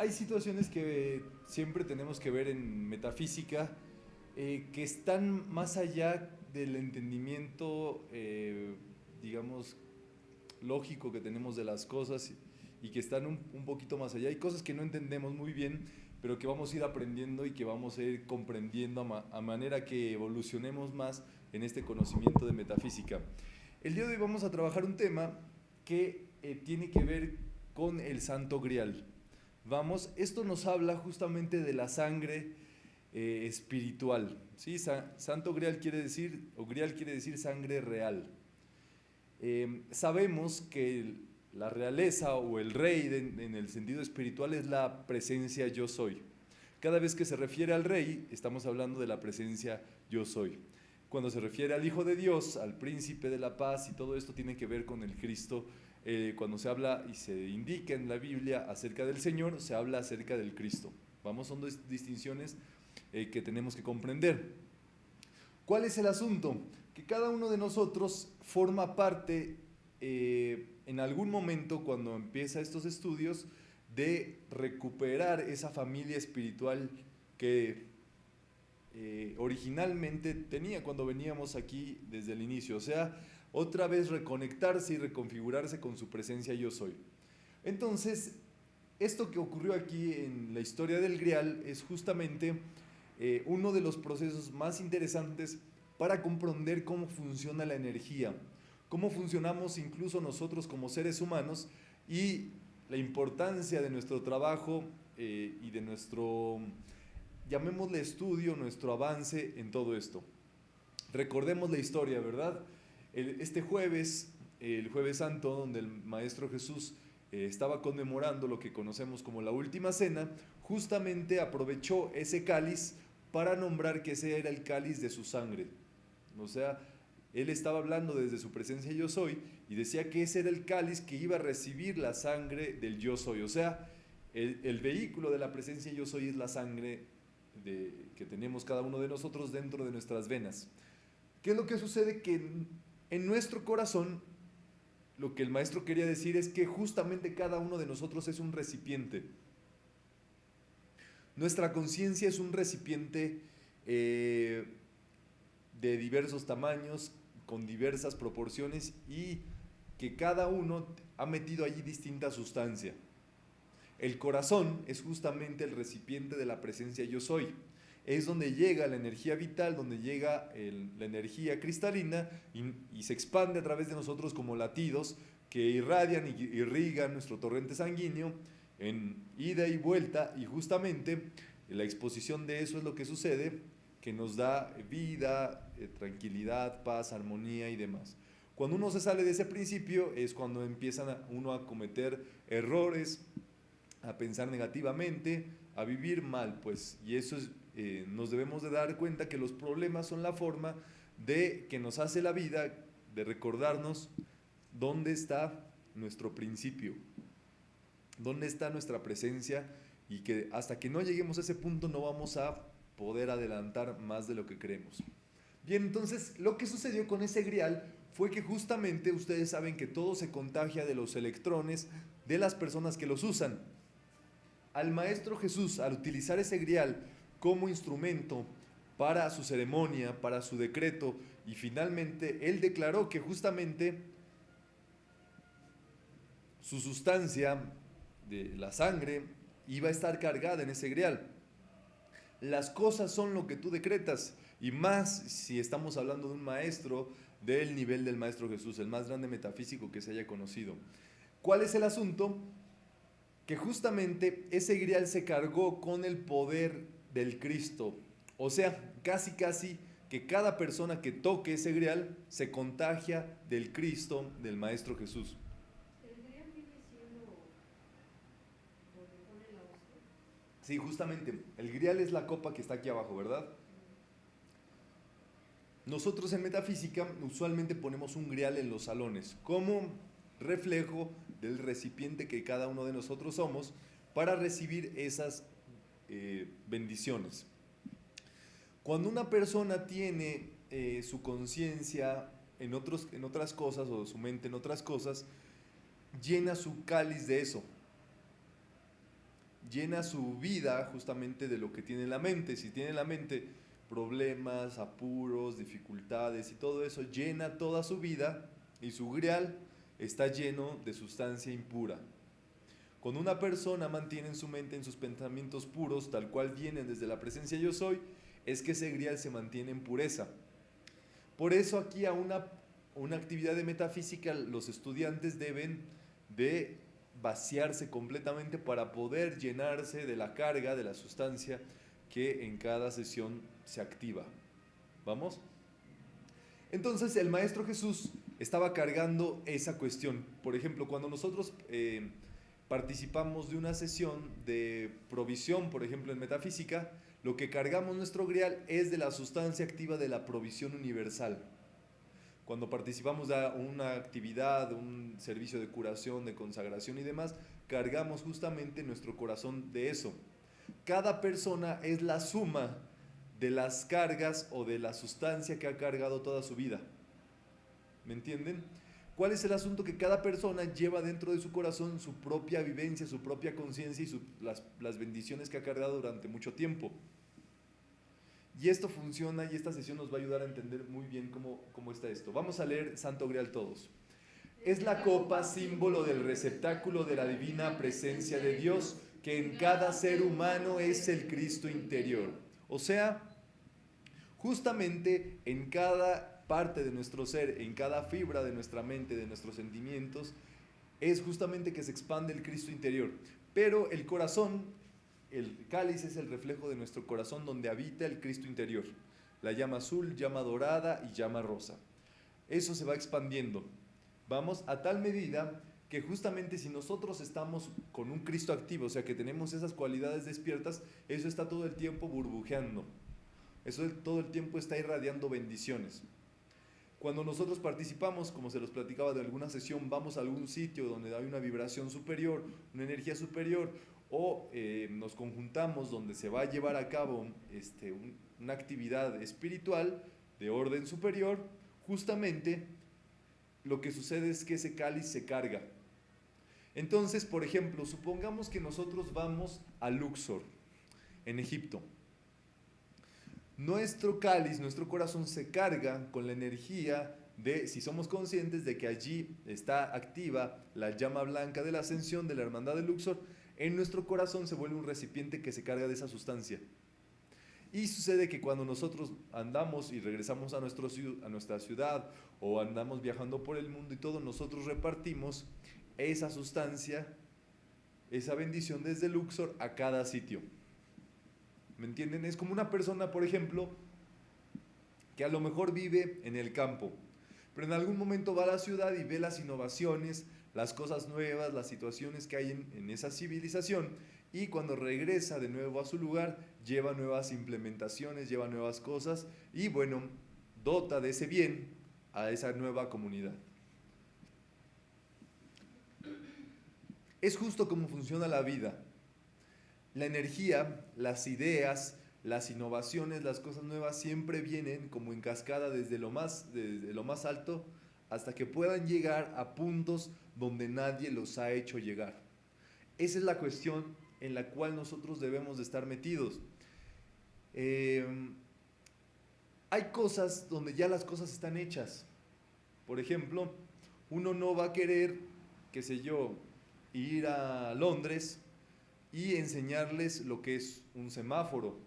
hay situaciones que siempre tenemos que ver en metafísica que están más allá del entendimiento, digamos, lógico que tenemos de las cosas y que están un poquito más allá. Hay cosas que no entendemos muy bien, pero que vamos a ir aprendiendo y que vamos a ir comprendiendo a manera que evolucionemos más en este conocimiento de metafísica. El día de hoy vamos a trabajar un tema que tiene que ver con el Santo Grial. Vamos, esto nos habla justamente de la sangre espiritual. ¿Sí? Santo Grial quiere decir, o Grial quiere decir sangre real. Sabemos que la realeza o el rey en el sentido espiritual es la presencia yo soy. Cada vez que se refiere al rey, estamos hablando de la presencia yo soy. Cuando se refiere al Hijo de Dios, al príncipe de la paz y todo esto tiene que ver con el Cristo. Cuando se habla y se indica en la Biblia acerca del Señor, se habla acerca del Cristo. Vamos, son dos distinciones que tenemos que comprender. ¿Cuál es el asunto? Que cada uno de nosotros forma parte en algún momento cuando empieza estos estudios de recuperar esa familia espiritual que originalmente tenía cuando veníamos aquí desde el inicio. O sea, otra vez reconectarse y reconfigurarse con su presencia yo soy. Entonces, esto que ocurrió aquí en la historia del Grial es justamente uno de los procesos más interesantes para comprender cómo funciona la energía, cómo funcionamos incluso nosotros como seres humanos y la importancia de nuestro trabajo y de nuestro, llamémosle estudio, nuestro avance en todo esto. Recordemos la historia, ¿verdad? Este jueves, el jueves santo, donde el Maestro Jesús estaba conmemorando lo que conocemos como la última cena, justamente aprovechó ese cáliz para nombrar que ese era el cáliz de su sangre. O sea, él estaba hablando desde su presencia yo soy y decía que ese era el cáliz que iba a recibir la sangre del yo soy. O sea, el vehículo de la presencia yo soy es la sangre que tenemos cada uno de nosotros dentro de nuestras venas. ¿Qué es lo que sucede? Que en nuestro corazón, lo que el maestro quería decir es que justamente cada uno de nosotros es un recipiente. Nuestra conciencia es un recipiente de diversos tamaños, con diversas proporciones y que cada uno ha metido allí distinta sustancia. El corazón es justamente el recipiente de la presencia yo soy. Es donde llega la energía vital, donde llega la energía cristalina y se expande a través de nosotros como latidos que irradian y irrigan nuestro torrente sanguíneo en ida y vuelta, y justamente la exposición de eso es lo que sucede, que nos da vida, tranquilidad, paz, armonía y demás. Cuando uno se sale de ese principio es cuando empiezan uno a cometer errores, a pensar negativamente, a vivir mal, pues, y eso es, nos debemos de dar cuenta que los problemas son la forma de que nos hace la vida, de recordarnos dónde está nuestro principio, dónde está nuestra presencia, y que hasta que no lleguemos a ese punto no vamos a poder adelantar más de lo que creemos. Bien, entonces lo que sucedió con ese grial fue que justamente ustedes saben que todo se contagia de los electrones de las personas que los usan. Al Maestro Jesús, al utilizar ese grial como instrumento para su ceremonia, para su decreto, y finalmente él declaró que justamente su sustancia de la sangre iba a estar cargada en ese grial. Las cosas son lo que tú decretas, y más si estamos hablando de un maestro del nivel del Maestro Jesús, el más grande metafísico que se haya conocido. ¿Cuál es el asunto? Que justamente ese grial se cargó con el poder del Cristo. O sea, casi casi que cada persona que toque ese grial se contagia del Cristo, del Maestro Jesús. El grial viene siendo donde pone la hostia. Sí, justamente, el grial es la copa que está aquí abajo, ¿verdad? Nosotros en metafísica usualmente ponemos un grial en los salones como reflejo del recipiente que cada uno de nosotros somos para recibir esas bendiciones. Cuando una persona tiene su conciencia en otras cosas, o su mente en otras cosas, llena su cáliz de eso. llena su vida justamente de lo que tiene en la mente. Si tiene en la mente problemas, apuros, dificultades y todo eso, llena toda su vida y su grial está lleno de sustancia impura. Cuando una persona mantiene en su mente, en sus pensamientos puros, tal cual vienen desde la presencia yo soy, es que ese grial se mantiene en pureza. Por eso aquí a una actividad de metafísica los estudiantes deben de vaciarse completamente para poder llenarse de la carga, de la sustancia que en cada sesión se activa. ¿Vamos? Entonces el Maestro Jesús estaba cargando esa cuestión. Por ejemplo, cuando nosotros participamos de una sesión de provisión, por ejemplo en metafísica, lo que cargamos nuestro grial es de la sustancia activa de la provisión universal. Cuando participamos de una actividad, un servicio de curación, de consagración y demás, cargamos justamente nuestro corazón de eso. Cada persona es la suma de las cargas o de la sustancia que ha cargado toda su vida. ¿Me entienden? ¿Cuál es el asunto? Que cada persona lleva dentro de su corazón su propia vivencia, su propia conciencia y las bendiciones que ha cargado durante mucho tiempo. Y esto funciona y esta sesión nos va a ayudar a entender muy bien cómo está esto. Vamos a leer Santo Grial todos. Es la copa símbolo del receptáculo de la divina presencia de Dios, que en cada ser humano es el Cristo interior. O sea, justamente en cada parte de nuestro ser, en cada fibra de nuestra mente, de nuestros sentimientos, es justamente que se expande el Cristo interior. Pero el corazón, el cáliz es el reflejo de nuestro corazón donde habita el Cristo interior. La llama azul, llama dorada y llama rosa. Eso se va expandiendo. Vamos a tal medida que justamente si nosotros estamos con un Cristo activo, o sea que tenemos esas cualidades despiertas, eso está todo el tiempo burbujeando. Eso todo el tiempo está irradiando bendiciones. Cuando nosotros participamos, como se los platicaba de alguna sesión, vamos a algún sitio donde hay una vibración superior, una energía superior, o nos conjuntamos donde se va a llevar a cabo una actividad espiritual de orden superior, justamente lo que sucede es que ese cáliz se carga. Entonces, por ejemplo, supongamos que nosotros vamos a Luxor, en Egipto. Nuestro cáliz, nuestro corazón se carga con la energía de, si somos conscientes de que allí está activa la llama blanca de la ascensión de la hermandad de Luxor, en nuestro corazón se vuelve un recipiente que se carga de esa sustancia. Y sucede que cuando nosotros andamos y regresamos a nuestra ciudad o andamos viajando por el mundo y todo, nosotros repartimos esa sustancia, esa bendición desde Luxor a cada sitio. ¿Me entienden? Es como una persona, por ejemplo, que a lo mejor vive en el campo, pero en algún momento va a la ciudad y ve las innovaciones, las cosas nuevas, las situaciones que hay en esa civilización, y cuando regresa de nuevo a su lugar, lleva nuevas implementaciones, lleva nuevas cosas, y bueno, dota de ese bien a esa nueva comunidad. Es justo como funciona la vida. La energía, las ideas, las innovaciones, las cosas nuevas siempre vienen como en cascada desde lo más alto hasta que puedan llegar a puntos donde nadie los ha hecho llegar. Esa es la cuestión en la cual nosotros debemos de estar metidos. Hay cosas donde ya las cosas están hechas. Por ejemplo, uno no va a querer, qué sé yo, ir a Londres y enseñarles lo que es un semáforo,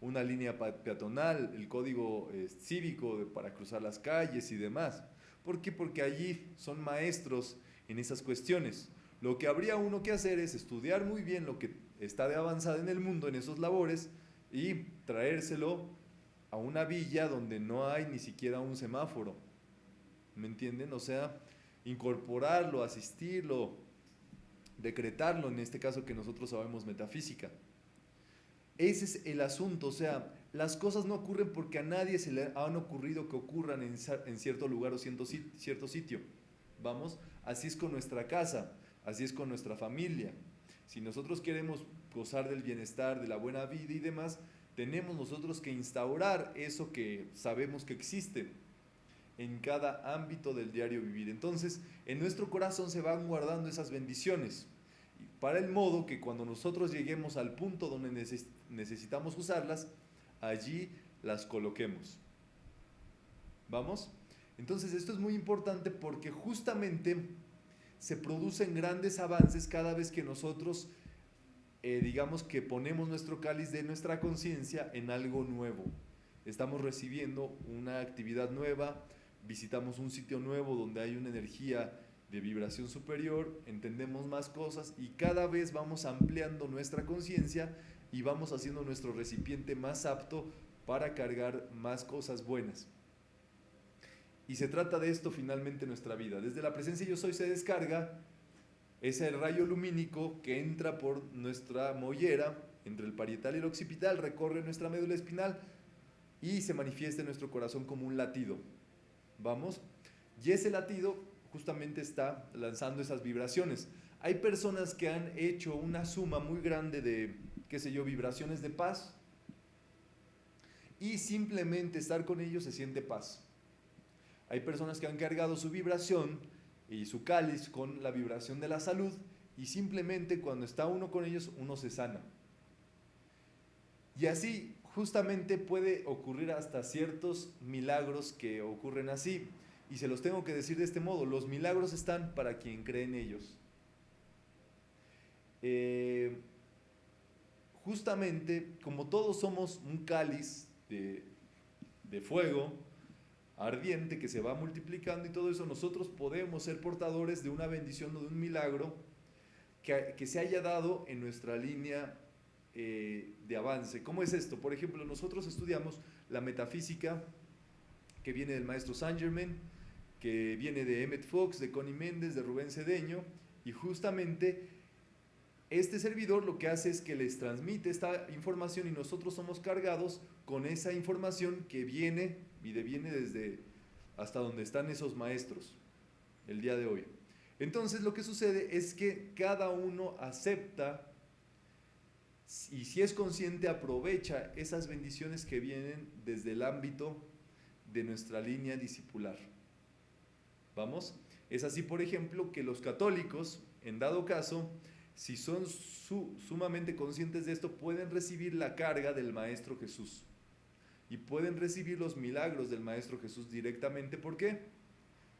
una línea peatonal, el código cívico para cruzar las calles y demás. ¿Por qué? Porque allí son maestros en esas cuestiones. Lo que habría uno que hacer es estudiar muy bien lo que está de avanzada en el mundo en esos labores y traérselo a una villa donde no hay ni siquiera un semáforo. ¿Me entienden? O sea, incorporarlo, asistirlo, decretarlo, en este caso que nosotros sabemos metafísica. Ese es el asunto, o sea, las cosas no ocurren porque a nadie se le han ocurrido que ocurran en cierto lugar o cierto sitio. Vamos, así es con nuestra casa, así es con nuestra familia. Si nosotros queremos gozar del bienestar, de la buena vida y demás, tenemos nosotros que instaurar eso que sabemos que existe en cada ámbito del diario vivir. Entonces, en nuestro corazón se van guardando esas bendiciones. para el modo que cuando nosotros lleguemos al punto donde necesitamos usarlas, allí las coloquemos. ¿Vamos? Entonces esto es muy importante porque justamente se producen grandes avances cada vez que nosotros, digamos que ponemos nuestro cáliz de nuestra conciencia en algo nuevo. Estamos recibiendo una actividad nueva, visitamos un sitio nuevo donde hay una energía de vibración superior, entendemos más cosas y cada vez vamos ampliando nuestra conciencia y vamos haciendo nuestro recipiente más apto para cargar más cosas buenas. Y se trata de esto finalmente en nuestra vida. Desde la presencia yo soy se descarga ese rayo lumínico que entra por nuestra mollera, entre el parietal y el occipital, recorre nuestra médula espinal y se manifiesta en nuestro corazón como un latido. ¿Vamos? Y ese latido justamente está lanzando esas vibraciones. Hay personas que han hecho una suma muy grande de, qué sé yo, vibraciones de paz y simplemente estar con ellos se siente paz. Hay personas que han cargado su vibración y su cáliz con la vibración de la salud y simplemente cuando está uno con ellos uno se sana. Y así justamente puede ocurrir hasta ciertos milagros que ocurren así. Y se los tengo que decir de este modo, los milagros están para quien cree en ellos. Justamente como todos somos un cáliz de fuego ardiente que se va multiplicando y todo eso, nosotros podemos ser portadores de una bendición o de un milagro que se haya dado en nuestra línea de avance. ¿Cómo es esto? Por ejemplo, nosotros estudiamos la metafísica que viene del maestro Saint Germain, que viene de Emmett Fox, de Connie Méndez, de Rubén Cedeño, y justamente este servidor lo que hace es que les transmite esta información y nosotros somos cargados con esa información que viene y deviene desde hasta donde están esos maestros el día de hoy. Entonces lo que sucede es que cada uno acepta y si es consciente aprovecha esas bendiciones que vienen desde el ámbito de nuestra línea discipular. ¿Vamos? Es así, por ejemplo, que los católicos, en dado caso, si son sumamente conscientes de esto, pueden recibir la carga del Maestro Jesús y pueden recibir los milagros del Maestro Jesús directamente. ¿Por qué?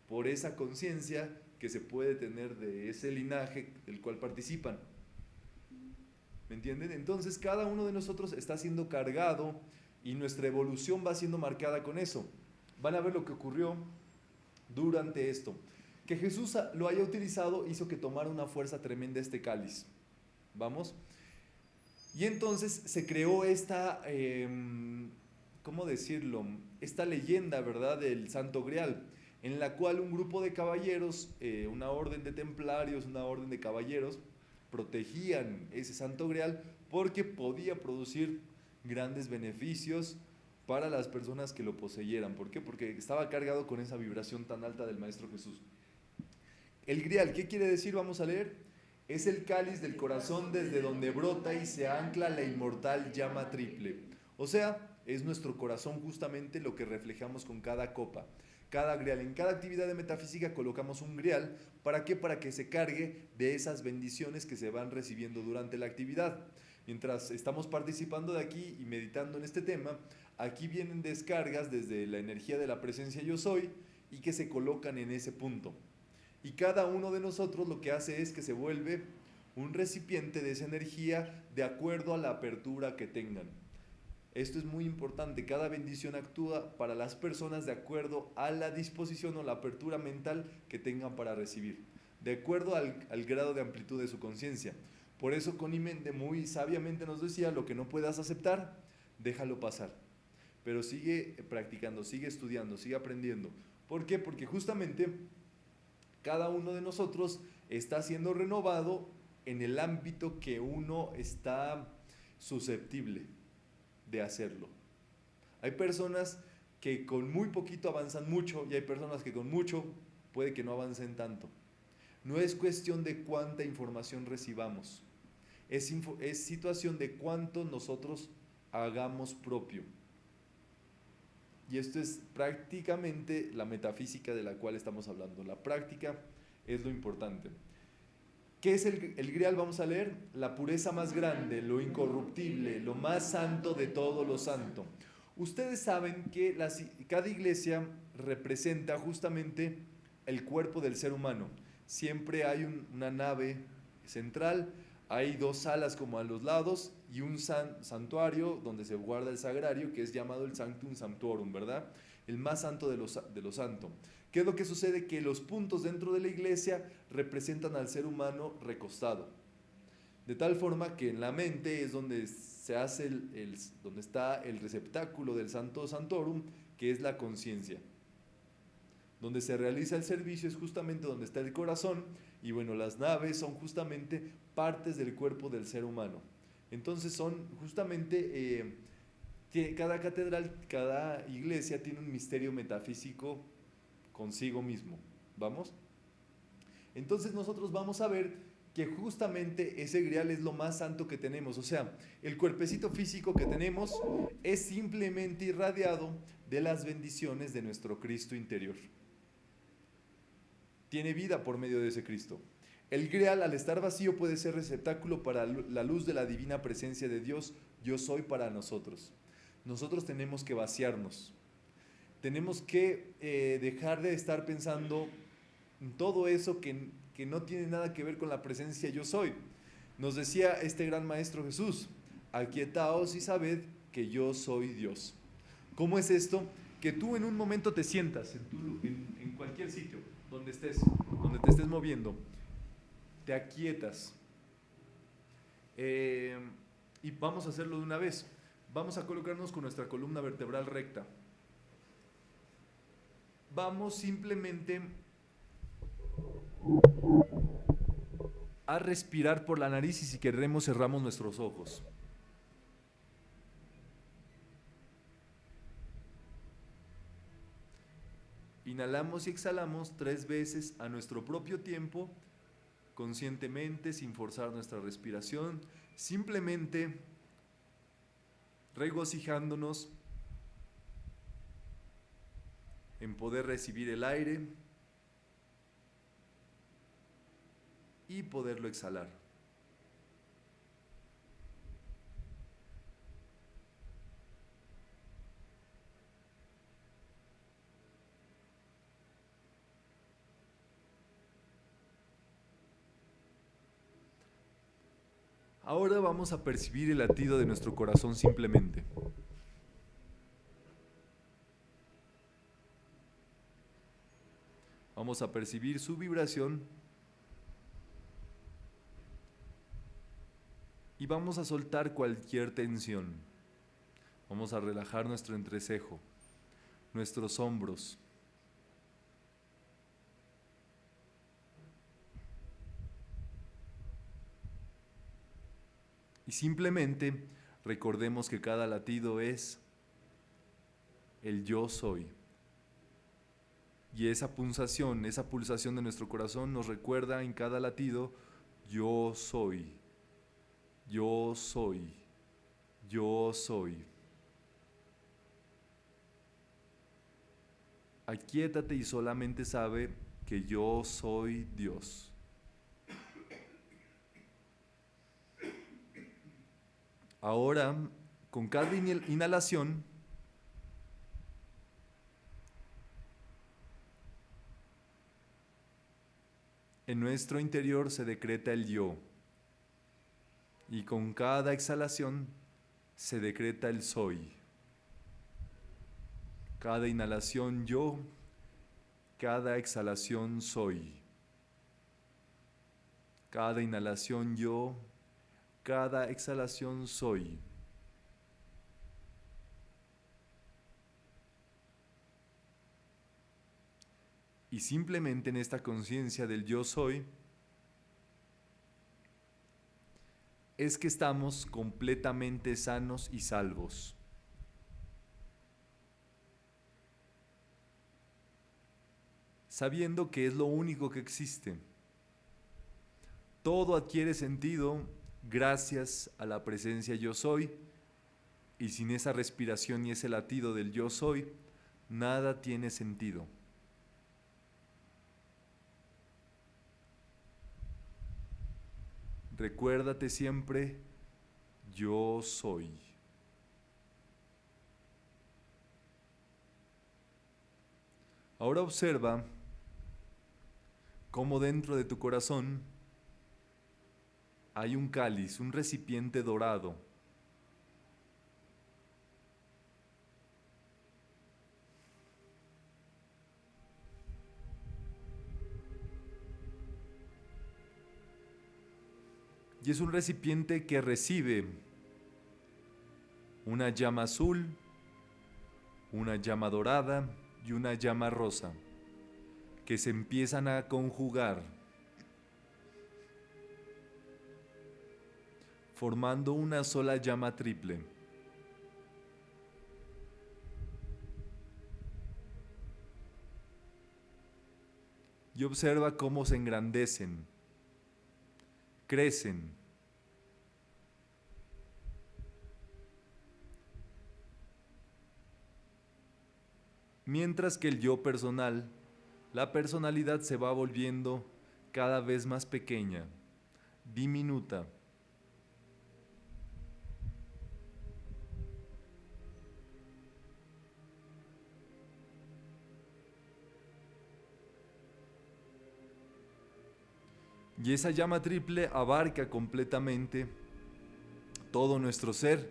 Por esa conciencia que se puede tener de ese linaje del cual participan. ¿Me entienden? Entonces cada uno de nosotros está siendo cargado y nuestra evolución va siendo marcada con eso. Van a ver lo que ocurrió durante esto. Que Jesús lo haya utilizado hizo que tomara una fuerza tremenda este cáliz. ¿Vamos? Y entonces se creó esta, ¿cómo decirlo? Esta leyenda, ¿verdad? Del Santo Grial, en la cual un grupo de caballeros, una orden de templarios, una orden de caballeros, protegían ese Santo Grial porque podía producir grandes beneficios para las personas que lo poseyeran. ¿Por qué? Porque estaba cargado con esa vibración tan alta del Maestro Jesús. El Grial, ¿qué quiere decir? Vamos a leer. Es el cáliz del corazón desde donde brota y se ancla la inmortal llama triple. O sea, es nuestro corazón justamente lo que reflejamos con cada copa. Cada grial, en cada actividad de metafísica colocamos un grial. ¿Para qué? Para que se cargue de esas bendiciones que se van recibiendo durante la actividad. Mientras estamos participando de aquí y meditando en este tema, aquí vienen descargas desde la energía de la presencia yo soy y que se colocan en ese punto. Y cada uno de nosotros lo que hace es que se vuelve un recipiente de esa energía de acuerdo a la apertura que tengan. Esto es muy importante, cada bendición actúa para las personas de acuerdo a la disposición o la apertura mental que tengan para recibir, de acuerdo al grado de amplitud de su conciencia. Por eso Connie Méndez muy sabiamente nos decía, lo que no puedas aceptar, déjalo pasar. Pero sigue practicando, sigue estudiando, sigue aprendiendo. ¿Por qué? Porque justamente cada uno de nosotros está siendo renovado en el ámbito que uno está susceptible de hacerlo. Hay personas que con muy poquito avanzan mucho y hay personas que con mucho puede que no avancen tanto. No es cuestión de cuánta información recibamos, es situación de cuánto nosotros hagamos propio. Y esto es prácticamente la metafísica de la cual estamos hablando. La práctica es lo importante. ¿Qué es el grial? Vamos a leer. La pureza más grande, lo incorruptible, lo más santo de todo lo santo. Ustedes saben que cada iglesia representa justamente el cuerpo del ser humano. Siempre hay una nave central, hay dos salas como a los lados y un santuario donde se guarda el sagrario, que es llamado el Sanctum Sanctorum, ¿verdad? El más santo de lo santo. ¿Qué es lo que sucede? Que los puntos dentro de la iglesia representan al ser humano recostado. De tal forma que en la mente es donde se hace donde está el receptáculo del Santo Santorum, que es la conciencia. Donde se realiza el servicio es justamente donde está el corazón, y bueno, las naves son justamente partes del cuerpo del ser humano. Entonces son justamente, cada catedral, cada iglesia tiene un misterio metafísico consigo mismo. ¿Vamos? Entonces nosotros vamos a ver que justamente ese grial es lo más santo que tenemos. O sea, el cuerpecito físico que tenemos es simplemente irradiado de las bendiciones de nuestro Cristo interior. Tiene vida por medio de ese Cristo. El grial, al estar vacío, puede ser receptáculo para la luz de la divina presencia de Dios. Yo soy para nosotros. Nosotros tenemos que vaciarnos. Tenemos que dejar de estar pensando en todo eso que no tiene nada que ver con la presencia yo soy. Nos decía este gran maestro Jesús: aquietaos y sabed que yo soy Dios. ¿Cómo es esto? Que tú en un momento te sientas en cualquier sitio donde te estés moviendo, te aquietas, y vamos a hacerlo de una vez. Vamos a colocarnos con nuestra columna vertebral recta. Vamos simplemente a respirar por la nariz, y si queremos cerramos nuestros ojos. Inhalamos y exhalamos 3 veces a nuestro propio tiempo, conscientemente, sin forzar nuestra respiración, simplemente regocijándonos en poder recibir el aire y poderlo exhalar. Ahora vamos a percibir el latido de nuestro corazón simplemente. Vamos a percibir su vibración y vamos a soltar cualquier tensión. Vamos a relajar nuestro entrecejo, nuestros hombros. Y simplemente recordemos que cada latido es el yo soy. Y esa pulsación de nuestro corazón nos recuerda en cada latido: yo soy, yo soy, yo soy. Aquíétate y solamente sabe que yo soy Dios. Ahora, con cada inhalación, en nuestro interior se decreta el yo, y con cada exhalación se decreta el soy. Cada inhalación yo, cada exhalación soy. Cada inhalación yo, cada exhalación soy. Y simplemente en esta conciencia del yo soy es que estamos completamente sanos y salvos. Sabiendo que es lo único que existe. Todo adquiere sentido gracias a la presencia yo soy, y sin esa respiración y ese latido del yo soy, nada tiene sentido. Recuérdate siempre, yo soy. Ahora observa cómo dentro de tu corazón hay un cáliz, un recipiente dorado. Y es un recipiente que recibe una llama azul, una llama dorada y una llama rosa, que se empiezan a conjugar, formando una sola llama triple. Y observa cómo se engrandecen, crecen. Mientras que el yo personal, la personalidad se va volviendo cada vez más pequeña, diminuta. Y esa llama triple abarca completamente todo nuestro ser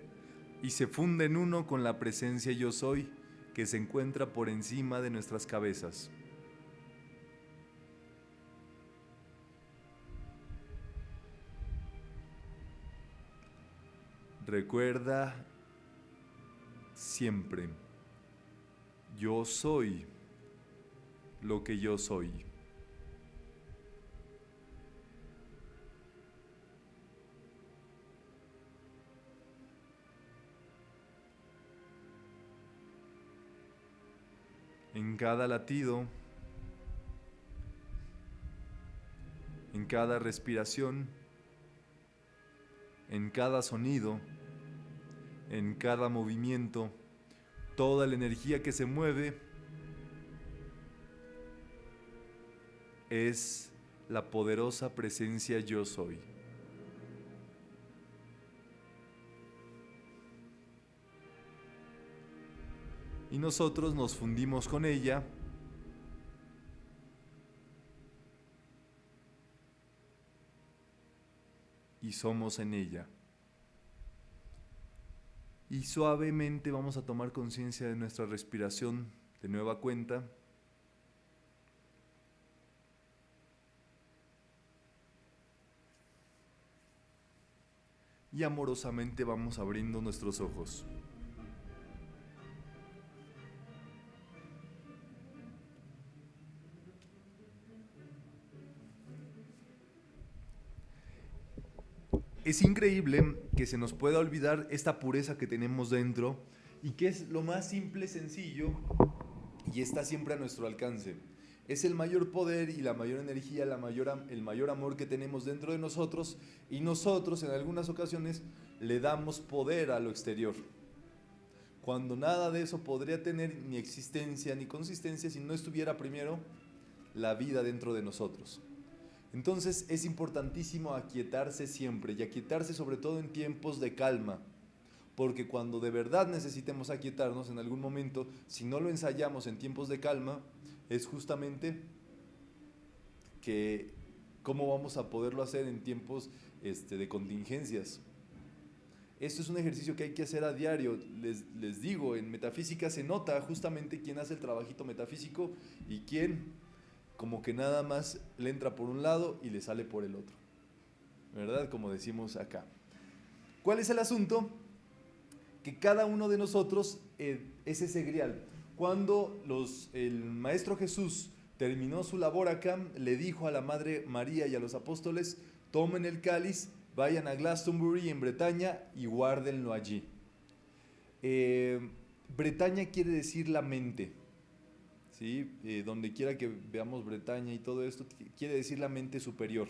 y se funde en uno con la presencia yo soy que se encuentra por encima de nuestras cabezas. Recuerda siempre, yo soy lo que yo soy. En cada latido, en cada respiración, en cada sonido, en cada movimiento, toda la energía que se mueve es la poderosa presencia yo soy. Y nosotros nos fundimos con ella y somos en ella. Y suavemente vamos a tomar conciencia de nuestra respiración de nueva cuenta. Y amorosamente vamos abriendo nuestros ojos. Es increíble que se nos pueda olvidar esta pureza que tenemos dentro y que es lo más simple, sencillo y está siempre a nuestro alcance. Es el mayor poder y la mayor energía, el mayor amor que tenemos dentro de nosotros y nosotros en algunas ocasiones le damos poder a lo exterior. Cuando nada de eso podría tener ni existencia ni consistencia si no estuviera primero la vida dentro de nosotros. Entonces es importantísimo aquietarse siempre y aquietarse sobre todo en tiempos de calma, porque cuando de verdad necesitemos aquietarnos en algún momento, si no lo ensayamos en tiempos de calma, es justamente que cómo vamos a poderlo hacer en tiempos de contingencias. Esto es un ejercicio que hay que hacer a diario. Les digo, en metafísica se nota justamente quién hace el trabajito metafísico y quién como que nada más le entra por un lado y le sale por el otro, ¿verdad? Como decimos acá. ¿Cuál es el asunto? Que cada uno de nosotros es ese grial. Cuando el Maestro Jesús terminó su labor acá, le dijo a la Madre María y a los apóstoles, tomen el cáliz, vayan a Glastonbury en Bretaña y guárdenlo allí. Bretaña quiere decir la mente. ¿Sí? Donde quiera que veamos Bretaña y todo esto, quiere decir la mente superior,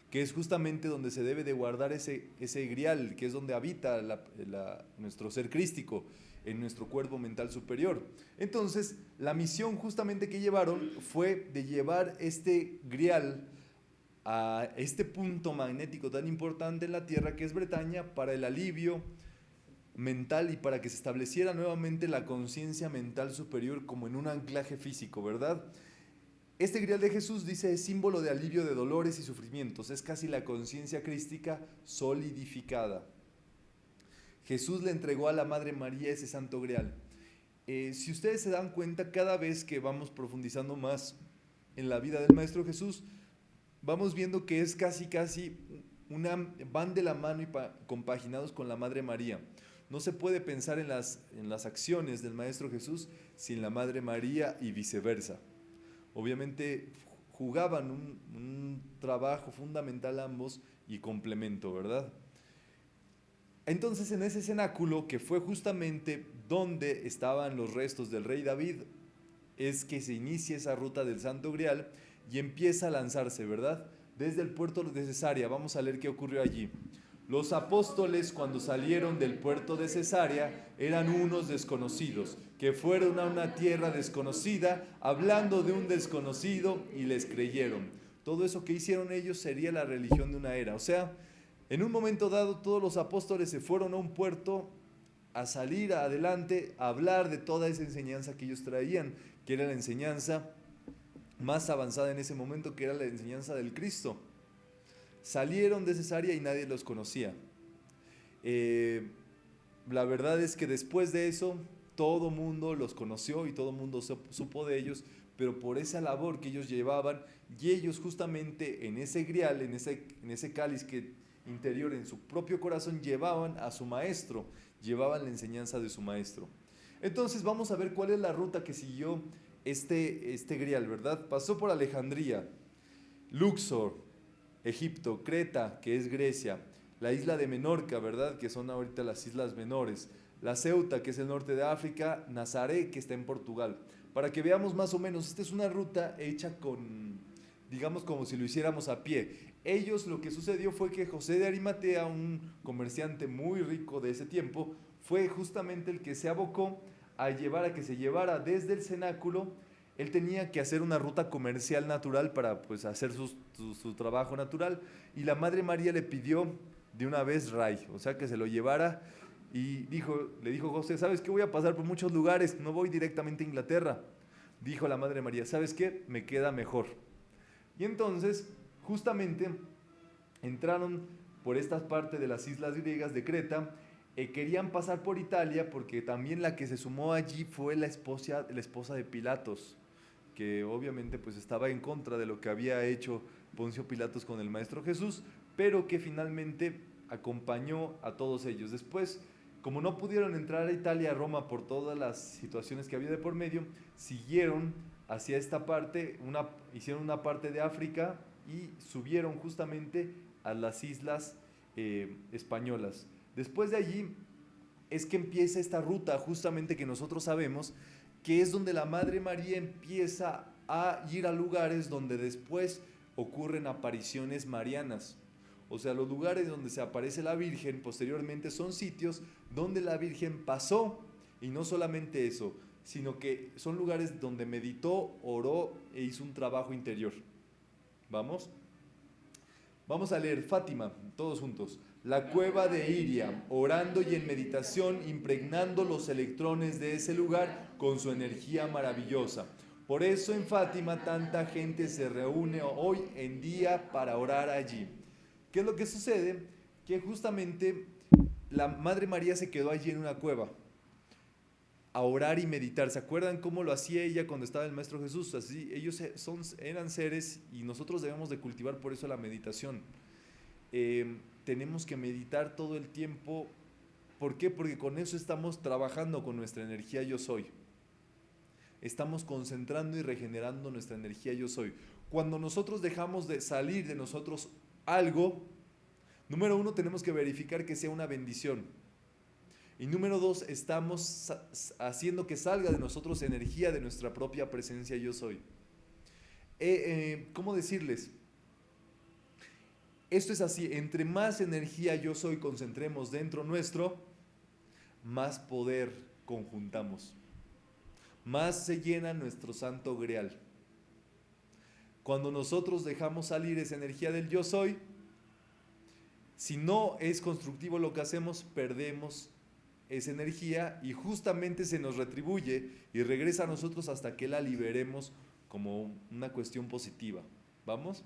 que es justamente donde se debe de guardar ese grial, que es donde habita nuestro ser crístico, en nuestro cuerpo mental superior. Entonces, la misión justamente que llevaron fue de llevar este grial a este punto magnético tan importante en la Tierra que es Bretaña para el alivio mental y para que se estableciera nuevamente la conciencia mental superior como en un anclaje físico, ¿verdad? Este grial de Jesús, dice, es símbolo de alivio de dolores y sufrimientos, es casi la conciencia crística solidificada. Jesús le entregó a la Madre María ese santo grial. Si ustedes se dan cuenta, cada vez que vamos profundizando más en la vida del Maestro Jesús, vamos viendo que es casi van de la mano y compaginados con la Madre María. No se puede pensar en las acciones del Maestro Jesús sin la Madre María y viceversa. Obviamente jugaban un trabajo fundamental ambos y complemento, ¿verdad? Entonces, en ese cenáculo, que fue justamente donde estaban los restos del rey David, es que se inicia esa ruta del Santo Grial y empieza a lanzarse, ¿verdad? Desde el puerto de Cesarea. Vamos a leer qué ocurrió allí. Los apóstoles, cuando salieron del puerto de Cesarea, eran unos desconocidos, que fueron a una tierra desconocida, hablando de un desconocido, y les creyeron. Todo eso que hicieron ellos sería la religión de una era. O sea, en un momento dado, todos los apóstoles se fueron a un puerto a salir adelante, a hablar de toda esa enseñanza que ellos traían, que era la enseñanza más avanzada en ese momento, que era la enseñanza del Cristo. Salieron de Cesarea y nadie los conocía. La verdad es que después de eso, todo mundo los conoció y todo mundo supo de ellos, pero por esa labor que ellos llevaban, y ellos justamente en ese grial, en ese cáliz interior, en su propio corazón, llevaban a su maestro, llevaban la enseñanza de su maestro. Entonces vamos a ver cuál es la ruta que siguió este grial, ¿verdad? Pasó por Alejandría, Luxor, Egipto, Creta, que es Grecia, la isla de Menorca, ¿verdad?, que son ahorita las islas menores, la Ceuta, que es el norte de África, Nazaret, que está en Portugal. Para que veamos más o menos, esta es una ruta hecha digamos, como si lo hiciéramos a pie. Ellos, lo que sucedió fue que José de Arimatea, un comerciante muy rico de ese tiempo, fue justamente el que se abocó a que se llevara desde el cenáculo. Él tenía que hacer una ruta comercial natural para pues hacer su trabajo natural, y la Madre María le pidió de una vez ray, o sea, que se lo llevara, y le dijo José, ¿sabes qué? Voy a pasar por muchos lugares, no voy directamente a Inglaterra. Dijo la Madre María, ¿sabes qué? Me queda mejor. Y entonces, justamente, entraron por esta parte de las islas griegas de Creta. Querían pasar por Italia porque también la que se sumó allí fue la esposa de Pilatos, que obviamente pues estaba en contra de lo que había hecho Poncio Pilatos con el Maestro Jesús, pero que finalmente acompañó a todos ellos. Después, como no pudieron entrar a Italia, a Roma, por todas las situaciones que había de por medio, siguieron hacia esta parte, hicieron una parte de África y subieron justamente a las islas españolas. Después de allí es que empieza esta ruta justamente que nosotros sabemos, que es donde la Madre María empieza a ir a lugares donde después ocurren apariciones marianas. O sea, los lugares donde se aparece la Virgen posteriormente son sitios donde la Virgen pasó, y no solamente eso, sino que son lugares donde meditó, oró e hizo un trabajo interior. ¿Vamos? Vamos a leer Fátima, todos juntos. La cueva de Iria, orando y en meditación, impregnando los electrones de ese lugar con su energía maravillosa. Por eso en Fátima tanta gente se reúne hoy en día para orar allí. ¿Qué es lo que sucede? Que justamente la Madre María se quedó allí en una cueva a orar y meditar. ¿Se acuerdan cómo lo hacía ella cuando estaba el Maestro Jesús? Así, ellos eran seres, y nosotros debemos de cultivar por eso la meditación. Tenemos que meditar todo el tiempo. ¿Por qué? Porque con eso estamos trabajando con nuestra energía yo soy. Estamos concentrando y regenerando nuestra energía yo soy. Cuando nosotros dejamos de salir de nosotros algo, número uno, tenemos que verificar que sea una bendición. Y número dos, estamos haciendo que salga de nosotros energía de nuestra propia presencia yo soy. ¿Cómo decirles? Esto es así, entre más energía yo soy concentremos dentro nuestro, más poder conjuntamos, más se llena nuestro santo grial. Cuando nosotros dejamos salir esa energía del yo soy, si no es constructivo lo que hacemos, perdemos esa energía y justamente se nos retribuye y regresa a nosotros hasta que la liberemos como una cuestión positiva. ¿Vamos?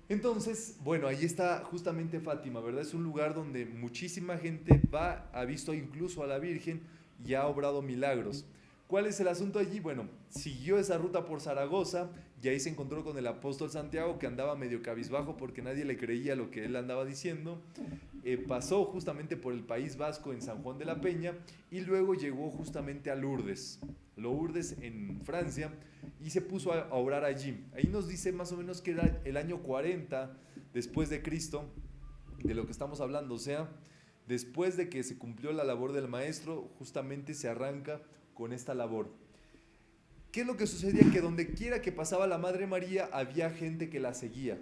Entonces, bueno, ahí está justamente Fátima, ¿verdad? Es un lugar donde muchísima gente va, ha visto incluso a la Virgen y ha obrado milagros. ¿Cuál es el asunto allí? Bueno, siguió esa ruta por Zaragoza y ahí se encontró con el apóstol Santiago, que andaba medio cabizbajo porque nadie le creía lo que él andaba diciendo. Pasó justamente por el País Vasco en San Juan de la Peña y luego llegó justamente a Lourdes en Francia, y se puso a orar allí. Ahí nos dice más o menos que era el año 40 después de Cristo, de lo que estamos hablando, o sea, después de que se cumplió la labor del maestro, justamente se arranca con esta labor. ¿Qué es lo que sucedía? Que donde quiera que pasaba la Madre María, había gente que la seguía.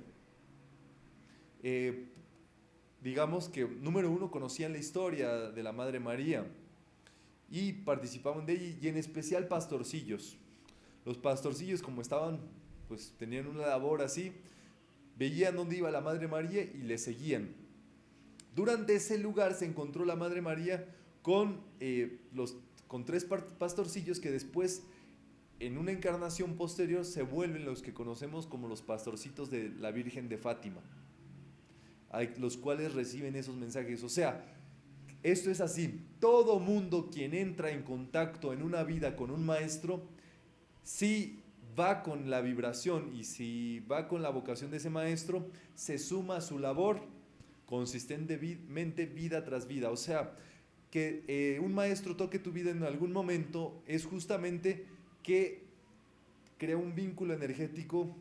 Digamos que, número uno, conocían la historia de la Madre María y participaban de ella, y en especial pastorcillos. Los pastorcillos, como estaban, pues tenían una labor así, veían dónde iba la Madre María y le seguían. Durante ese lugar se encontró la Madre María con tres pastorcillos que después, en una encarnación posterior, se vuelven los que conocemos como los pastorcitos de la Virgen de Fátima, los cuales reciben esos mensajes. O sea, esto es así. Todo mundo quien entra en contacto en una vida con un maestro, si va con la vibración y si va con la vocación de ese maestro, se suma a su labor consistentemente vida tras vida. O sea, que un maestro toque tu vida en algún momento es justamente que crea un vínculo energético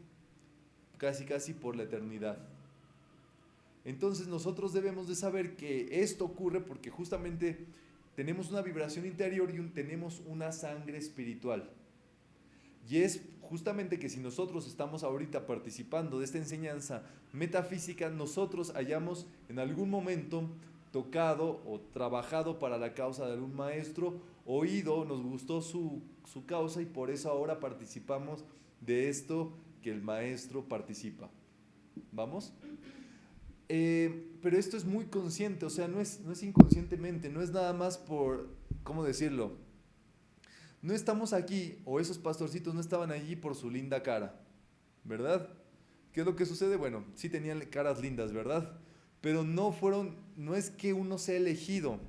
casi casi por la eternidad. Entonces nosotros debemos de saber que esto ocurre porque justamente tenemos una vibración interior y tenemos una sangre espiritual. Y es justamente que si nosotros estamos ahorita participando de esta enseñanza metafísica, nosotros hayamos en algún momento tocado o trabajado para la causa de algún maestro, oído, nos gustó su causa y por eso ahora participamos de esto que el maestro participa. ¿Vamos? Pero esto es muy consciente, o sea, no es inconscientemente, no es nada más por, ¿cómo decirlo? No estamos aquí, o esos pastorcitos no estaban allí por su linda cara, ¿verdad? ¿Qué es lo que sucede? Bueno, sí tenían caras lindas, ¿verdad? Pero no es que uno sea elegido.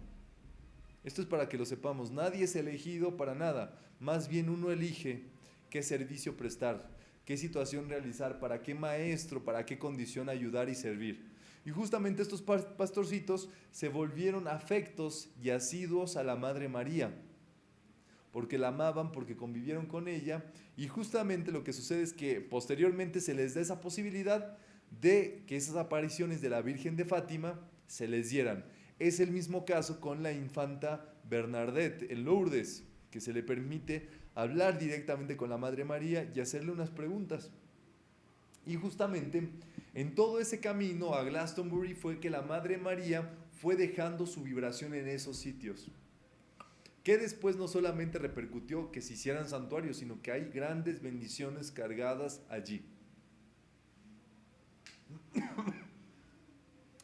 Esto es para que lo sepamos, nadie es elegido para nada, más bien uno elige qué servicio prestar, qué situación realizar, para qué maestro, para qué condición ayudar y servir. Y justamente estos pastorcitos se volvieron afectos y asiduos a la Madre María, porque la amaban, porque convivieron con ella, y justamente lo que sucede es que posteriormente se les da esa posibilidad de que esas apariciones de la Virgen de Fátima se les dieran. Es el mismo caso con la infanta Bernadette en Lourdes, que se le permite hablar directamente con la Madre María y hacerle unas preguntas. Y justamente en todo ese camino a Glastonbury fue que la Madre María fue dejando su vibración en esos sitios, que después no solamente repercutió que se hicieran santuarios, sino que hay grandes bendiciones cargadas allí.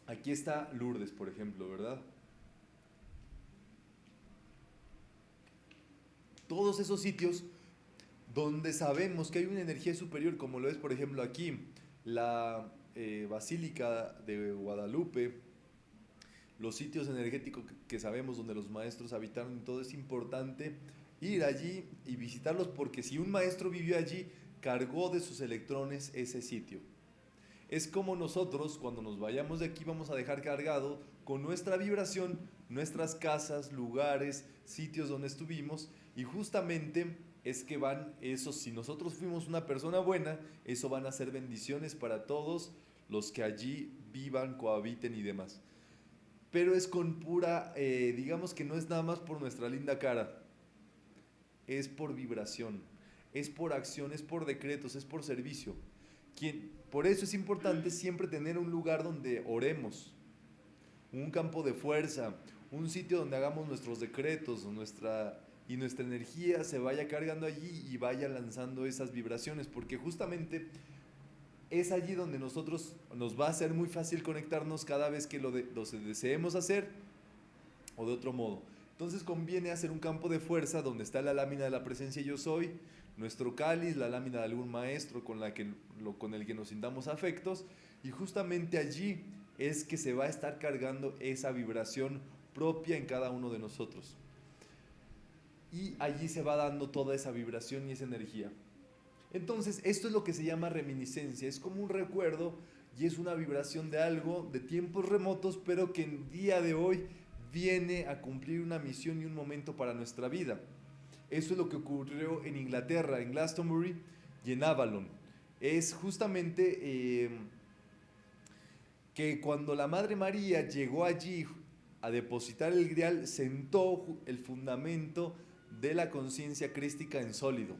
Aquí está Lourdes, por ejemplo, ¿verdad? Todos esos sitios donde sabemos que hay una energía superior, como lo es, por ejemplo, aquí, la Basílica de Guadalupe, los sitios energéticos que sabemos donde los maestros habitaron, todo es importante ir allí y visitarlos, porque si un maestro vivió allí, cargó de sus electrones ese sitio. Es como nosotros, cuando nos vayamos de aquí, vamos a dejar cargado con nuestra vibración nuestras casas, lugares, sitios donde estuvimos, y justamente es que van esos, si nosotros fuimos una persona buena, eso van a ser bendiciones para todos los que allí vivan, cohabiten y demás. Pero es con pura, digamos que no es nada más por nuestra linda cara, es por vibración, es por acción, es por decretos, es por servicio. Por eso es importante siempre tener un lugar donde oremos, un campo de fuerza, un sitio donde hagamos nuestros decretos, y nuestra energía se vaya cargando allí y vaya lanzando esas vibraciones, porque justamente es allí donde nosotros nos va a ser muy fácil conectarnos cada vez que lo deseemos hacer o de otro modo. Entonces conviene hacer un campo de fuerza donde está la lámina de la presencia yo soy, nuestro cáliz, la lámina de algún maestro con el que nos sintamos afectos, y justamente allí es que se va a estar cargando esa vibración propia en cada uno de nosotros. Y allí se va dando toda esa vibración y esa energía. Entonces, esto es lo que se llama reminiscencia. Es como un recuerdo y es una vibración de algo de tiempos remotos, pero que en día de hoy viene a cumplir una misión y un momento para nuestra vida. Eso es lo que ocurrió en Inglaterra, en Glastonbury y en Avalon. Es justamente que cuando la Madre María llegó allí a depositar el grial, sentó el fundamento de la conciencia crística en sólido,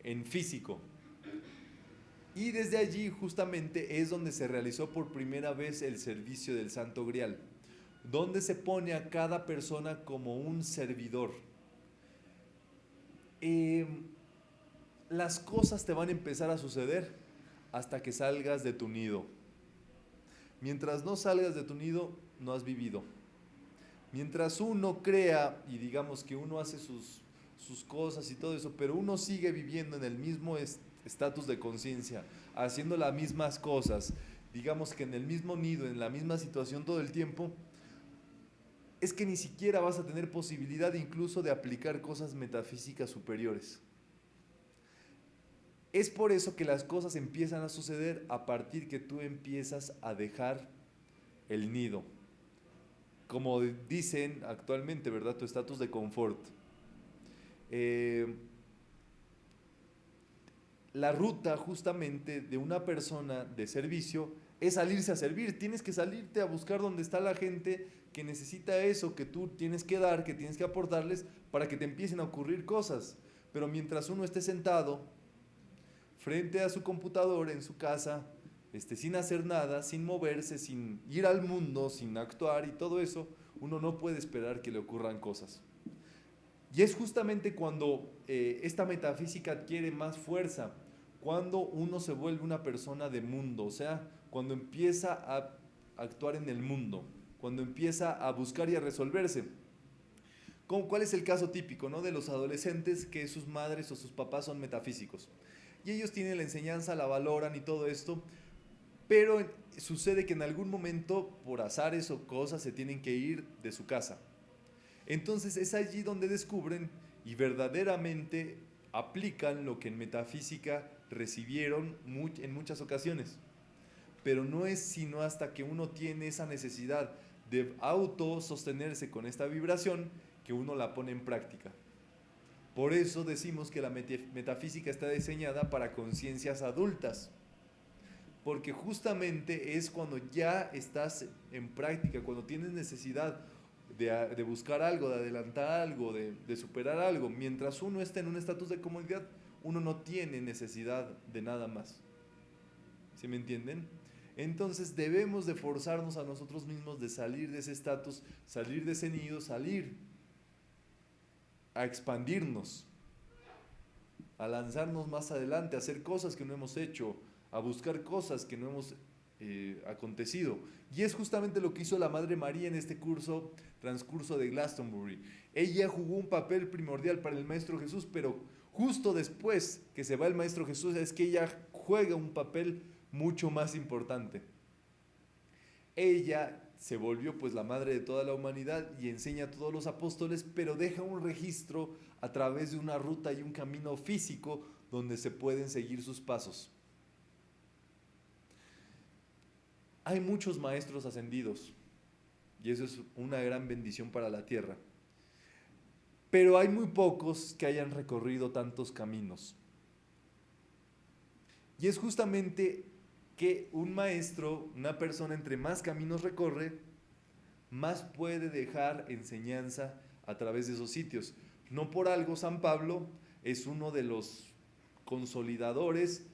en físico. Y desde allí justamente es donde se realizó por primera vez el servicio del Santo Grial, donde se pone a cada persona como un servidor. Las cosas te van a empezar a suceder hasta que salgas de tu nido. Mientras no salgas de tu nido, no has vivido. Mientras uno crea y digamos que uno hace sus cosas y todo eso, pero uno sigue viviendo en el mismo estatus de conciencia, haciendo las mismas cosas, digamos que en el mismo nido, en la misma situación todo el tiempo, es que ni siquiera vas a tener posibilidad incluso de aplicar cosas metafísicas superiores. Es por eso que las cosas empiezan a suceder a partir que tú empiezas a dejar el nido. Como dicen actualmente, ¿verdad? Tu estatus de confort. La ruta justamente de una persona de servicio es salirse a servir. Tienes que salirte a buscar donde está la gente que necesita eso, que tú tienes que dar, que tienes que aportarles para que te empiecen a ocurrir cosas. Pero mientras uno esté sentado frente a su computadora en su casa, sin hacer nada, sin moverse, sin ir al mundo, sin actuar y todo eso, uno no puede esperar que le ocurran cosas. Y es justamente cuando esta metafísica adquiere más fuerza, cuando uno se vuelve una persona de mundo, o sea, cuando empieza a actuar en el mundo, cuando empieza a buscar y a resolverse. ¿Cuál es el caso típico, ¿no? De los adolescentes que sus madres o sus papás son metafísicos? Y ellos tienen la enseñanza, la valoran y todo esto, pero sucede que en algún momento, por azares o cosas, se tienen que ir de su casa. Entonces es allí donde descubren y verdaderamente aplican lo que en metafísica recibieron en muchas ocasiones. Pero no es sino hasta que uno tiene esa necesidad de autosostenerse con esta vibración que uno la pone en práctica. Por eso decimos que la metafísica está diseñada para conciencias adultas, porque justamente es cuando ya estás en práctica, cuando tienes necesidad de buscar algo, de adelantar algo, de superar algo. Mientras uno está en un estatus de comodidad, uno no tiene necesidad de nada más. ¿Sí me entienden? Entonces debemos de forzarnos a nosotros mismos de salir de ese estatus, salir de ese nido, salir a expandirnos, a lanzarnos más adelante, a hacer cosas que no hemos hecho, a buscar cosas que no hemos acontecido. Y es justamente lo que hizo la Madre María en este transcurso de Glastonbury. Ella jugó un papel primordial para el Maestro Jesús, pero justo después que se va el Maestro Jesús es que ella juega un papel mucho más importante. Ella se volvió pues la madre de toda la humanidad y enseña a todos los apóstoles, pero deja un registro a través de una ruta y un camino físico donde se pueden seguir sus pasos. Hay muchos maestros ascendidos y eso es una gran bendición para la tierra, pero hay muy pocos que hayan recorrido tantos caminos. Y es justamente que un maestro, una persona, entre más caminos recorre, más puede dejar enseñanza a través de esos sitios. No por algo San Pablo es uno de los consolidadores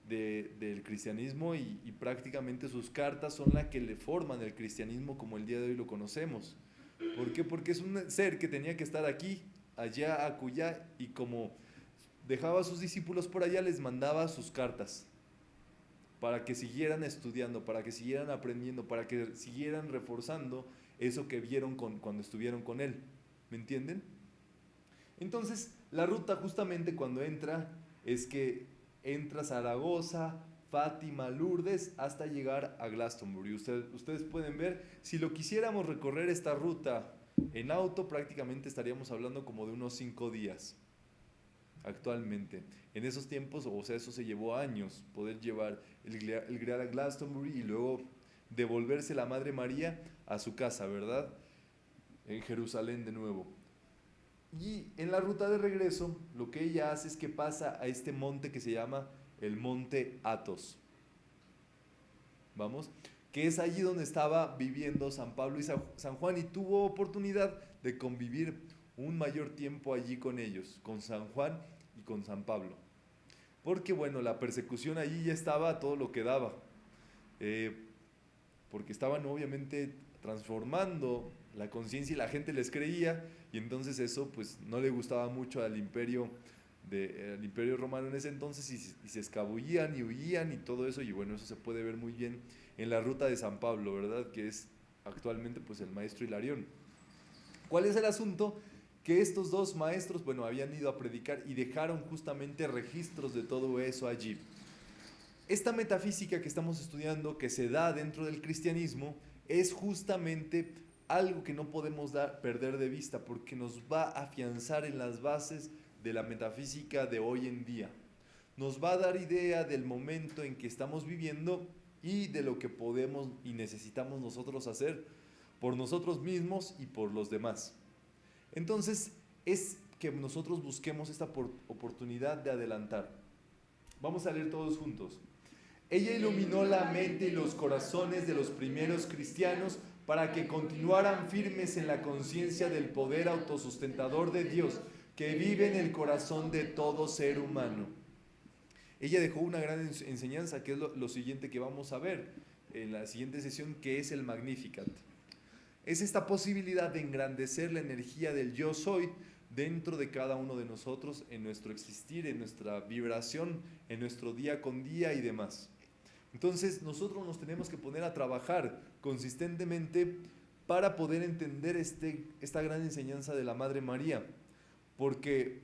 del cristianismo y prácticamente sus cartas son las que le forman el cristianismo como el día de hoy lo conocemos. ¿Por qué? Porque es un ser que tenía que estar aquí allá, acullá, y como dejaba a sus discípulos por allá, les mandaba sus cartas para que siguieran estudiando, para que siguieran aprendiendo, para que siguieran reforzando eso que vieron cuando estuvieron con él. ¿Me entienden? Entonces, la ruta justamente cuando entra es que entra Zaragoza, Fátima, Lourdes, hasta llegar a Glastonbury. Ustedes pueden ver, si lo quisiéramos recorrer esta ruta en auto, prácticamente estaríamos hablando como de unos 5 días actualmente. En esos tiempos, o sea, eso se llevó años, poder llevar el Grial a Glastonbury y luego devolverse la Madre María a su casa, ¿verdad? En Jerusalén de nuevo. Y en la ruta de regreso, lo que ella hace es que pasa a este monte que se llama el Monte Athos. ¿Vamos? Que es allí donde estaba viviendo San Pablo y San Juan, y tuvo oportunidad de convivir un mayor tiempo allí con ellos, con San Juan y con San Pablo. Porque bueno, la persecución allí ya estaba a todo lo que daba. Porque estaban obviamente transformando la conciencia y la gente les creía, y entonces eso pues no le gustaba mucho al imperio romano en ese entonces, y se escabullían y huían y todo eso, y bueno, eso se puede ver muy bien en la ruta de San Pablo, ¿verdad? Que es actualmente pues el maestro Hilarión. ¿Cuál es el asunto? Que estos dos maestros, bueno, habían ido a predicar y dejaron justamente registros de todo eso allí. Esta metafísica que estamos estudiando, que se da dentro del cristianismo, es justamente algo que no podemos perder de vista, porque nos va a afianzar en las bases de la metafísica de hoy en día. Nos va a dar idea del momento en que estamos viviendo y de lo que podemos y necesitamos nosotros hacer por nosotros mismos y por los demás. Entonces, es que nosotros busquemos esta oportunidad de adelantar. Vamos a leer todos juntos. Ella iluminó la mente y los corazones de los primeros cristianos para que continuaran firmes en la conciencia del poder autosustentador de Dios que vive en el corazón de todo ser humano. Ella dejó una gran enseñanza, que es lo siguiente que vamos a ver en la siguiente sesión, que es el Magnificat. Es esta posibilidad de engrandecer la energía del yo soy dentro de cada uno de nosotros, en nuestro existir, en nuestra vibración, en nuestro día con día y demás. Entonces nosotros nos tenemos que poner a trabajar consistentemente para poder entender esta gran enseñanza de la Madre María, porque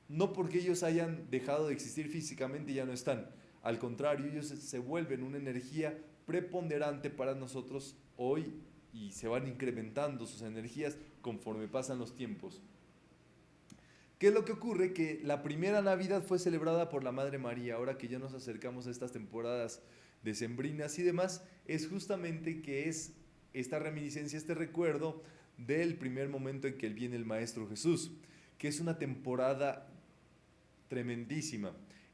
no porque ellos hayan dejado de existir físicamente ya no están, al contrario, ellos se vuelven una energía preponderante para nosotros hoy, y se van incrementando sus energías conforme pasan los tiempos. ¿Qué es lo que ocurre? Que la primera Navidad fue celebrada por la Madre María. Ahora que ya nos acercamos a estas temporadas decembrinas y demás, es justamente que es esta reminiscencia, este recuerdo del primer momento en que viene el Maestro Jesús, que es una temporada tremendísima.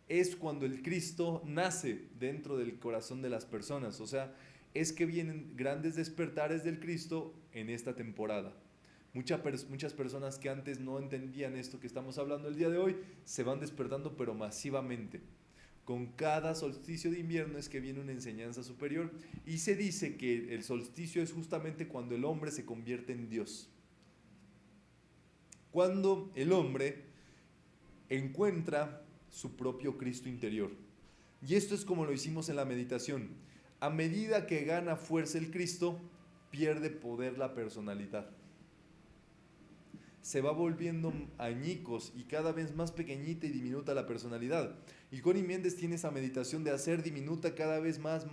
Es cuando el Cristo nace dentro del corazón de las personas, o sea, es que vienen grandes despertares del Cristo en esta temporada. Muchas personas que antes no entendían esto que estamos hablando el día de hoy, se van despertando, pero masivamente. Con cada solsticio de invierno es que viene una enseñanza superior, y se dice que el solsticio es justamente cuando el hombre se convierte en Dios. Cuando el hombre encuentra su propio Cristo interior. Y esto es como lo hicimos en la meditación. A medida que gana fuerza el Cristo, pierde poder la personalidad. Se va volviendo añicos y cada vez más pequeñita y diminuta la personalidad. Y Connie Méndez tiene esa meditación de hacer diminuta cada vez más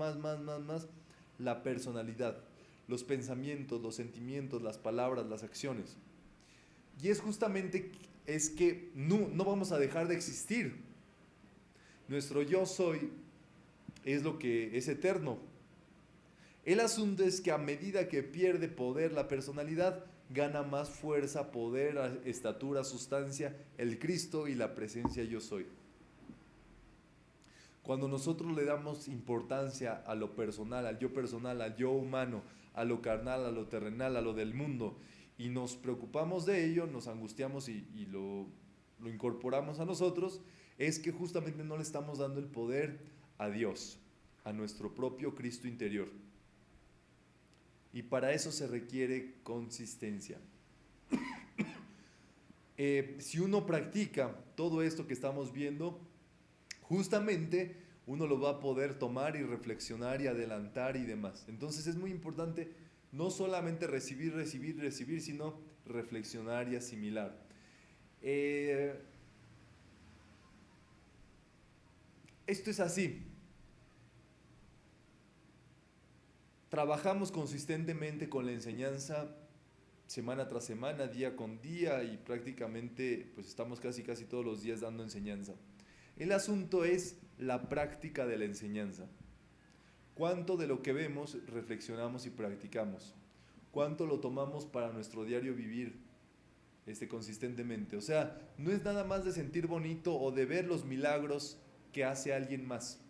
la personalidad, los pensamientos, los sentimientos, las palabras, las acciones. Y es justamente que no vamos a dejar de existir. Nuestro yo soy es lo que es eterno. El asunto es que a medida que pierde poder la personalidad, gana más fuerza, poder, estatura, sustancia, el Cristo y la presencia yo soy. Cuando nosotros le damos importancia a lo personal, al yo humano, a lo carnal, a lo terrenal, a lo del mundo, y nos preocupamos de ello, nos angustiamos y lo incorporamos a nosotros, es que justamente no le estamos dando el poder a Dios, a nuestro propio Cristo interior. Y para eso se requiere consistencia. Si uno practica todo esto que estamos viendo, justamente uno lo va a poder tomar y reflexionar y adelantar y demás. Entonces es muy importante no solamente recibir, recibir, recibir, sino reflexionar y asimilar. Esto es así. Trabajamos consistentemente con la enseñanza semana tras semana, día con día, y prácticamente pues estamos casi todos los días dando enseñanza. El asunto es la práctica de la enseñanza. ¿Cuánto de lo que vemos reflexionamos y practicamos? ¿Cuánto lo tomamos para nuestro diario vivir consistentemente? O sea, no es nada más de sentir bonito o de ver los milagros que hace alguien más.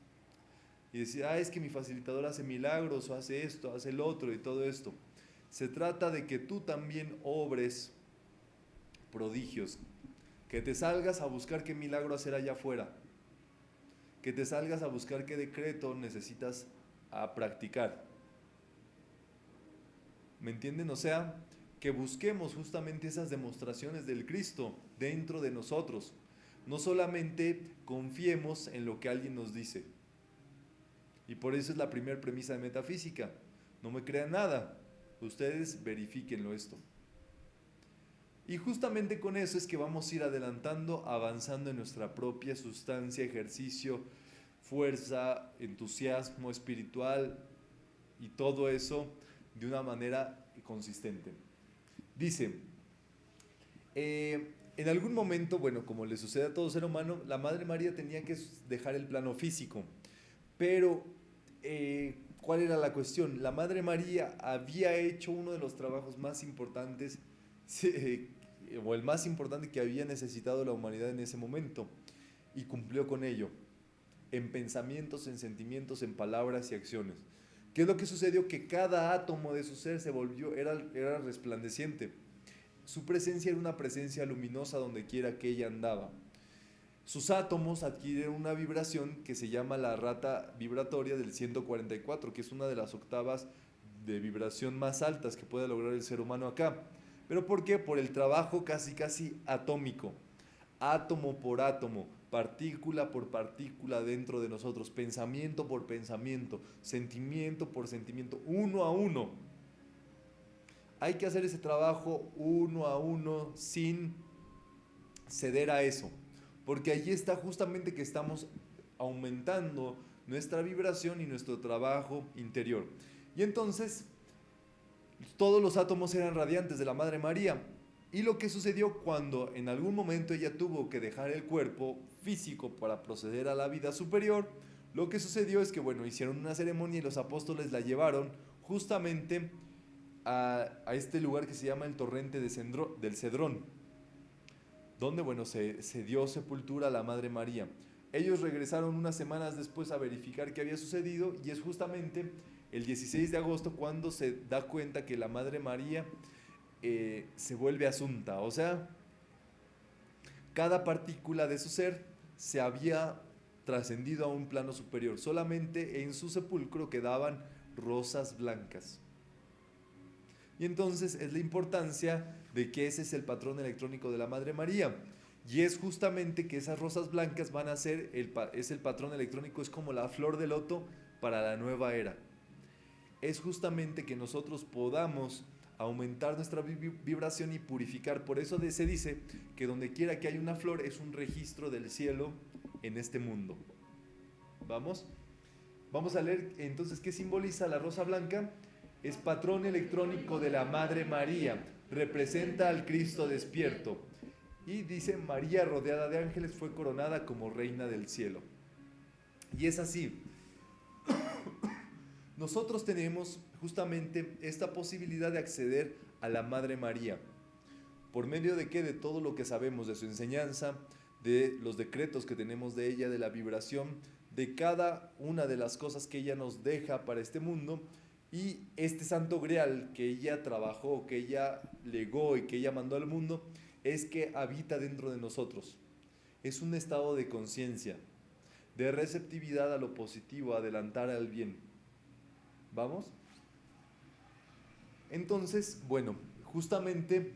Y decir, es que mi facilitador hace milagros, o hace esto, hace el otro y todo esto. Se trata de que tú también obres prodigios, que te salgas a buscar qué milagro hacer allá afuera, que te salgas a buscar qué decreto necesitas a practicar. ¿Me entienden? O sea, que busquemos justamente esas demostraciones del Cristo dentro de nosotros. No solamente confiemos en lo que alguien nos dice. Y por eso es la primera premisa de metafísica. No me crean nada. Ustedes verifíquenlo esto. Y justamente con eso es que vamos a ir adelantando, avanzando en nuestra propia sustancia, ejercicio, fuerza, entusiasmo espiritual y todo eso de una manera consistente. Dice, en algún momento, bueno, como le sucede a todo ser humano, la Madre María tenía que dejar el plano físico. Pero, ¿cuál era la cuestión? La Madre María había hecho uno de los trabajos más importantes, o el más importante que había necesitado la humanidad en ese momento, y cumplió con ello, en pensamientos, en sentimientos, en palabras y acciones. ¿Qué es lo que sucedió? Que cada átomo de su ser se volvió, era resplandeciente. Su presencia era una presencia luminosa donde quiera que ella andaba. Sus átomos adquieren una vibración que se llama la rata vibratoria del 144, que es una de las octavas de vibración más altas que puede lograr el ser humano acá. ¿Pero por qué? Por el trabajo casi atómico, átomo por átomo, partícula por partícula dentro de nosotros, pensamiento por pensamiento, sentimiento por sentimiento, uno a uno. Hay que hacer ese trabajo uno a uno sin ceder a eso, porque allí está justamente que estamos aumentando nuestra vibración y nuestro trabajo interior. Y entonces todos los átomos eran radiantes de la Madre María. Y lo que sucedió cuando en algún momento ella tuvo que dejar el cuerpo físico para proceder a la vida superior, lo que sucedió es que, bueno, hicieron una ceremonia y los apóstoles la llevaron justamente a este lugar que se llama el torrente del Cedrón, donde, bueno, se dio sepultura a la Madre María. Ellos regresaron unas semanas después a verificar qué había sucedido, y es justamente el 16 de agosto cuando se da cuenta que la Madre María se vuelve asunta. O sea, cada partícula de su ser se había trascendido a un plano superior. Solamente en su sepulcro quedaban rosas blancas. Y entonces es la importancia de que ese es el patrón electrónico de la Madre María. Y es justamente que esas rosas blancas van a ser, es el patrón electrónico, es como la flor de loto para la nueva era. Es justamente que nosotros podamos aumentar nuestra vibración y purificar. Por eso se dice que donde quiera que haya una flor es un registro del cielo en este mundo. ¿Vamos? Vamos a leer entonces qué simboliza la rosa blanca. Es patrón electrónico de la Madre María, representa al Cristo despierto. Y dice, María rodeada de ángeles fue coronada como reina del cielo. Y es así. Nosotros tenemos justamente esta posibilidad de acceder a la Madre María. ¿Por medio de qué? De todo lo que sabemos de su enseñanza, de los decretos que tenemos de ella, de la vibración, de cada una de las cosas que ella nos deja para este mundo. Y este santo grial que ella trabajó, que ella legó y que ella mandó al mundo, es que habita dentro de nosotros. Es un estado de conciencia, de receptividad a lo positivo, adelantar al bien. ¿Vamos? Entonces, bueno, justamente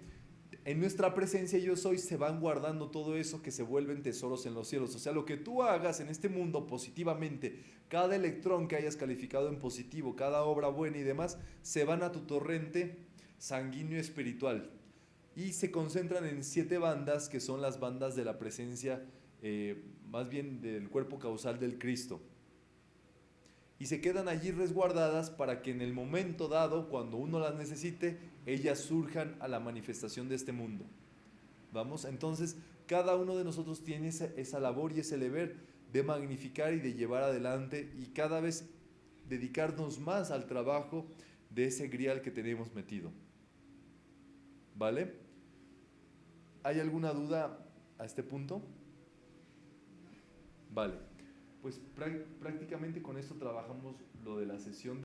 en nuestra presencia yo soy se van guardando todo eso que se vuelven tesoros en los cielos. O sea, lo que tú hagas en este mundo positivamente, cada electrón que hayas calificado en positivo, cada obra buena y demás, se van a tu torrente sanguíneo espiritual y se concentran en 7 bandas que son las bandas de la presencia, más bien del cuerpo causal del Cristo. Y se quedan allí resguardadas para que en el momento dado, cuando uno las necesite, ellas surjan a la manifestación de este mundo. ¿Vamos? Entonces, cada uno de nosotros tiene esa labor y ese deber de magnificar y de llevar adelante y cada vez dedicarnos más al trabajo de ese grial que tenemos metido. ¿Vale? ¿Hay alguna duda a este punto? Vale. Pues prácticamente con esto trabajamos lo de la sesión